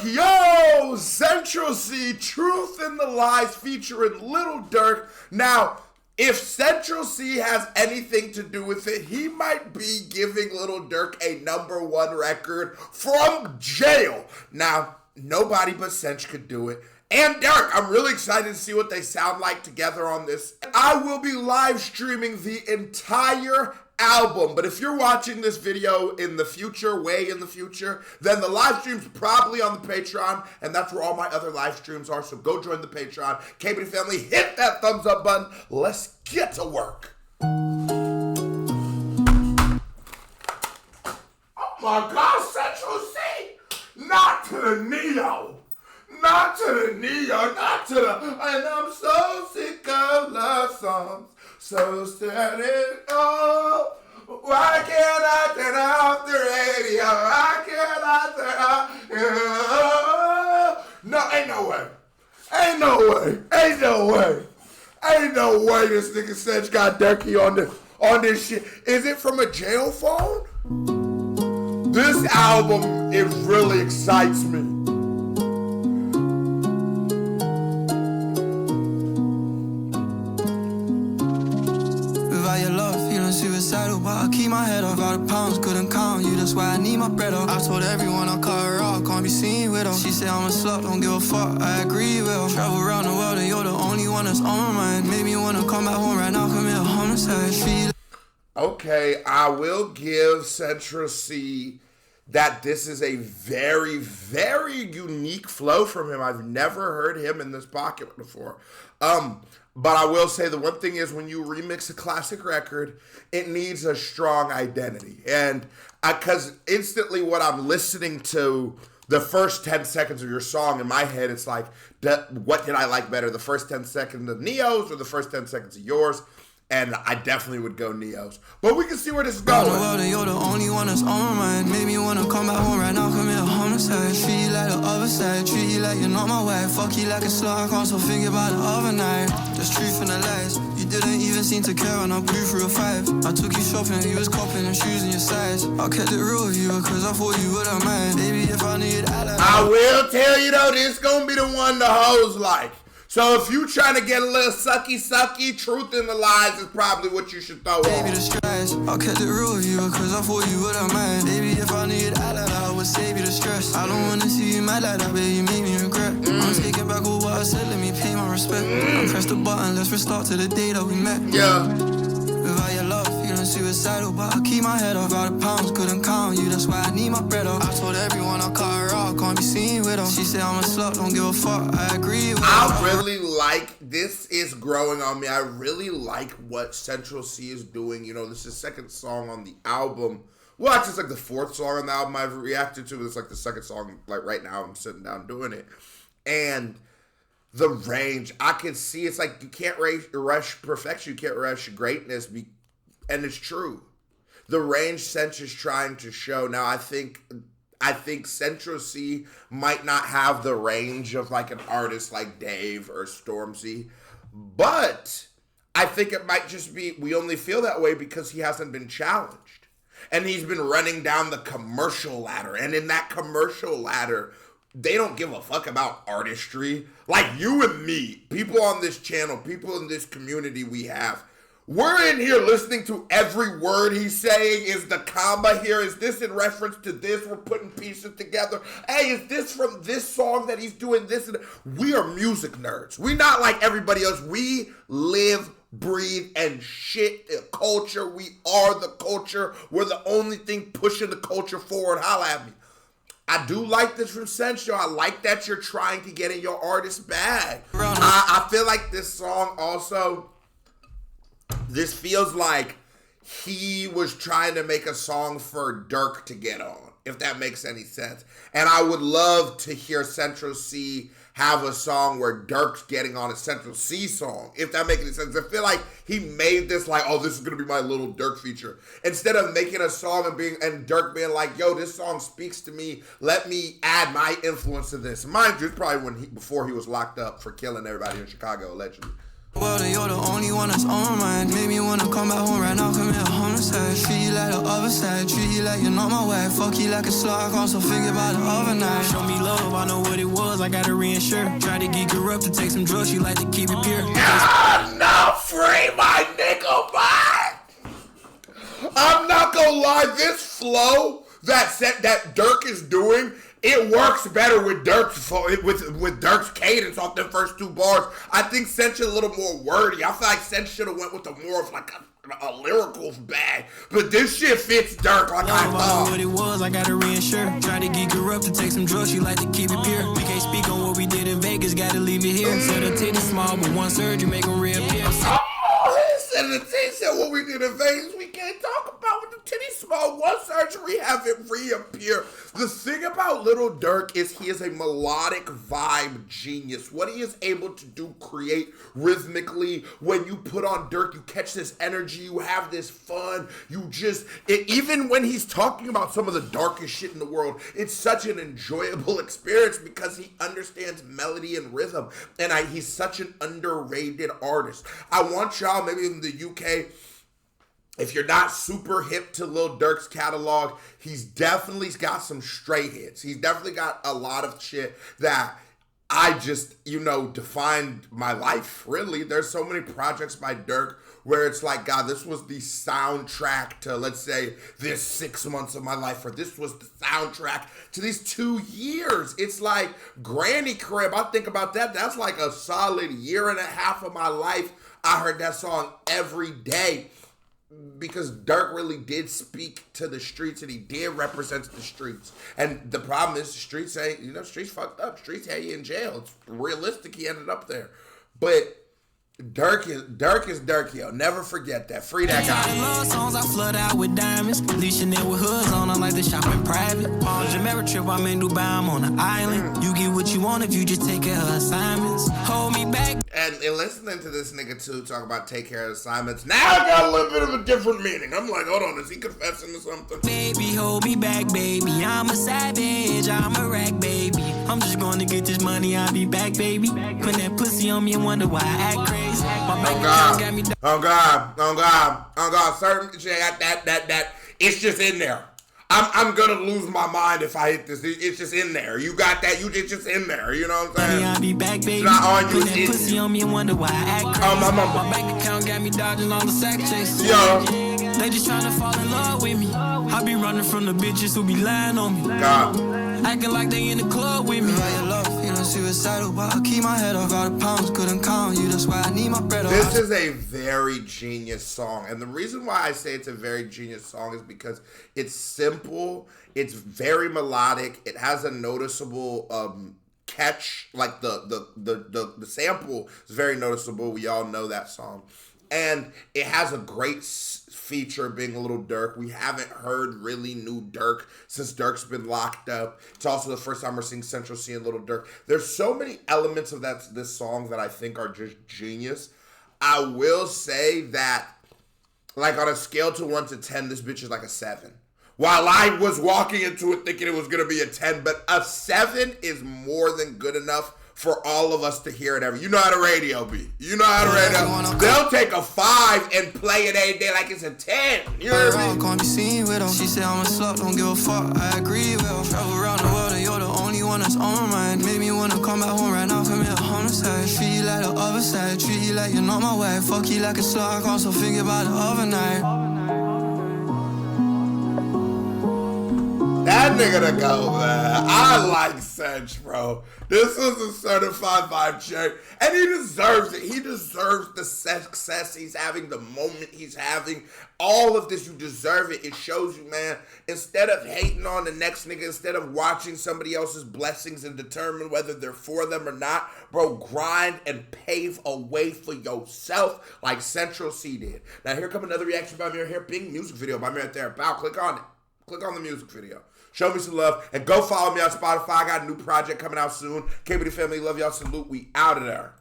Yo, Central CEE, Truth in the Lies featuring Lil Durk. Now, if Central CEE has anything to do with it, he might be giving Lil Durk a #1 record from jail. Now, nobody but Central could do it. And Durk, I'm really excited to see what they sound like together on this. I will be live streaming the entire album, but if you're watching this video in the future, way in the future, then the live stream's probably on the Patreon, and that's where all my other live streams are, so go join the Patreon. KBD family, hit that thumbs up button. Let's get to work. Oh my God, Central CEE! Not to the Neo! Not to the Neo, not to the, and I'm so sick of love songs, so static, oh, why can't I turn off the radio, why can't I turn off, no, ain't no way, ain't no way, ain't no way, ain't no way this nigga Sedge got Durky on this shit. Is it from a jail phone? This album, it really excites me. Suicidal, but I keep my head up. All the pounds couldn't count you, that's why I need my bread up. I told everyone I cut her off, can't be seen with her. She said I'm a slut, don't give a fuck, I agree with her. Travel around the world and you're the only one that's on my mind. Made me wanna come back home right now, commit a homicide. Okay, I will give Central CEE that this is a very, very unique flow from him. I've never heard him in this pocket before. But I will say the one thing is when you remix a classic record, it needs a strong identity. And because instantly what I'm listening to, the first 10 seconds of your song, in my head, it's like, what did I like better? The first 10 seconds of Neo's or the first 10 seconds of yours? And I definitely would go Neo's. But we can see where this is going. You're the only one that's on my mind. Made me wanna come back home right now, commit a homicide. Treat you like the other side, treat you like you're not my wife. Fuck you like a slut, I can't stop thinking about the other night. There's truth in the lies, you didn't even seem to care when I blew through a 5. I took you shopping, you was copping and shoes in your size. I kept it real with you because I thought you wouldn't mind. Baby, if I knew you'd act like I will tell you though, this gonna be the one the hoes like. So if you trying to get a little sucky, Truth in the Lies is probably what you should throw on. Baby, the stress, I kept it real with you because I thought you wouldn't mind. Baby, if I knew you'd act like that, I would save you the stress. I don't wanna see you mad like that, baby, you make me regret. I'm taking back all what I said, let me pay my respect. I press the button, let's restart to the day that we met. Yeah. Without your love, feeling suicidal, but I keep my head up. All the pounds couldn't count you, that's why I need my bread up. I told everyone I cut her off, can't be seen with her. She said I'm a slut, don't give a fuck, I agree with her. I really like, this is growing on me. I really like what Central CEE is doing. You know, this is the second song on the album. Well, actually, it's like the fourth song on the album I've reacted to. It's like the second song, like right now I'm sitting down doing it. And the range, I can see, it's like you can't rush perfection, you can't rush greatness, and it's true. The range Central is trying to show. Now, I think Central CEE might not have the range of like an artist like Dave or Stormzy, but I think it might just be, we only feel that way because he hasn't been challenged. And he's been running down the commercial ladder. And in that commercial ladder, they don't give a fuck about artistry. Like you and me, people on this channel, people in this community we have, we're in here listening to every word he's saying. Is the comma here? Is this in reference to this? We're putting pieces together. Hey, is this from this song that he's doing this? We are music nerds. We not like everybody else. We live, breathe, and shit the culture. We are the culture. We're the only thing pushing the culture forward. Holla at me. I do like this from Central. I like that you're trying to get in your artist bag. I feel like this song also, this feels like he was trying to make a song for Durk to get on, if that makes any sense. And I would love to hear Central CEE have a song where Durk's getting on a Central CEE song, if that makes any sense. I feel like he made this like, oh, this is gonna be my little Durk feature, instead of making a song and Durk being like, yo, this song speaks to me, let me add my influence to this. Mind you, it's probably before he was locked up for killing everybody in Chicago, allegedly. Well, you're the only one that's on my mind. Made me wanna come back home right now, commit a homicide. Treat you like the other side, treat you like you're not my wife. Fuck you like a slut, I can't so figure about the other night. Show me love, I know what it was, I gotta reinsure. Try to geek her up to take some drugs, she like to keep it pure. No, free my nigga, man. I'm not gonna lie, this flow that Durk is doing, it works better with Durk's cadence off them first two bars. I think Sench a little more wordy. I feel like Sench should have went with more of like a lyrical bag. But this shit fits Durk like I thought. What it was, I gotta reinsure. Try to geek her up to take some drugs, she like to keep it pure. We can't speak on what we did in Vegas, gotta leave it here. Said her titty small, but one surgery make them reappear. And the thing said what we did in Vegas, we can't talk about with the titty small. One surgery have it reappear. The thing about Lil Durk is he is a melodic vibe genius. What he is able to do, create rhythmically. When you put on Durk, you catch this energy, you have this fun. Even when he's talking about some of the darkest shit in the world, it's such an enjoyable experience because he understands melody and rhythm. And he's such an underrated artist. I want y'all, maybe in the UK, if you're not super hip to Lil Durk's catalog, he's definitely got some straight hits. He's definitely got a lot of shit that I just, defined my life, really. There's so many projects by Durk where it's like, God, this was the soundtrack to, let's say, this 6 months of my life, or this was the soundtrack to these 2 years. It's like Granny Crib. I think about that. That's like a solid year and a half of my life. I heard that song every day because Durk really did speak to the streets and he did represent the streets. And the problem is the streets ain't, streets fucked up. Streets had you in jail. It's realistic he ended up there. But Durk is Durk, yo. Never forget that. Free that guy. Love songs I flood out with diamonds. Leashing it with hoods on. I like to shop in private. On Jamaica trip, I'm in Dubai. I'm on an island. You get what you want if you just take care of assignments. Hold me back. And listening to this nigga too talk about take care of assignments, now I got a little bit of a different meaning. I'm like, hold on, is he confessing to something? Baby, hold me back, baby. I'm a savage, I'm a rag, baby. I'm just going to get this money, I'll be back, baby. Put that pussy on me and wonder why I act crazy. Oh God, certain shit that it's just in there. I'm gonna lose my mind if I hit this. It's just in there. You got that? It's just in there. You know what I'm saying? I'll be back, baby. It's not on you. Put that pussy on me and wonder why I act crazy. My bank account got me dodging all the sack chase. Yo. They just trying to fall in love with me. I be running from the bitches who be lying on me. God. Acting like they in the club with me. Suicidal, but I keep my head off. All the pounds couldn't count you. That's why I need my bread off. This is a very genius song, and the reason why I say it's a very genius song is because it's simple, it's very melodic, it has a noticeable catch, like the sample is very noticeable. We all know that song, and it has a great feature being a Lil Durk. We haven't heard really new Durk since Durk's been locked up. It's also the first time we're seeing Central C and Lil Durk. There's so many elements of this song that I think are just genius. I will say that, like, on a scale to 1 to 10, this bitch is like a 7. While I was walking into it thinking it was gonna be a 10, but a 7 is more than good enough for all of us to hear it every. You know how the radio be. You know how the radio. They'll take a 5 and play it every day like it's a 10. You know what I mean? Can't be seen with them. She said I'm a slut, don't give a fuck. I agree with her. Travel around the world and you're the only one that's on my mind. Made me wanna come back home right now, commit a homicide. Treat you like the other side, treat you like you're not my wife. Fuck you like a slut, I can't so figure about the other night. That nigga to go, man. I like Sench, bro. This is a certified vibe check. And he deserves it. He deserves the success he's having, the moment he's having. All of this, you deserve it. It shows you, man, instead of hating on the next nigga, instead of watching somebody else's blessings and determine whether they're for them or not, bro, grind and pave a way for yourself like Central C did. Now, here come another reaction by me right here. Big music video by me right there. Bow, click on it. Click on the music video. Show me some love. And go follow me on Spotify. I got a new project coming out soon. KBD family, love y'all. Salute. We out of there.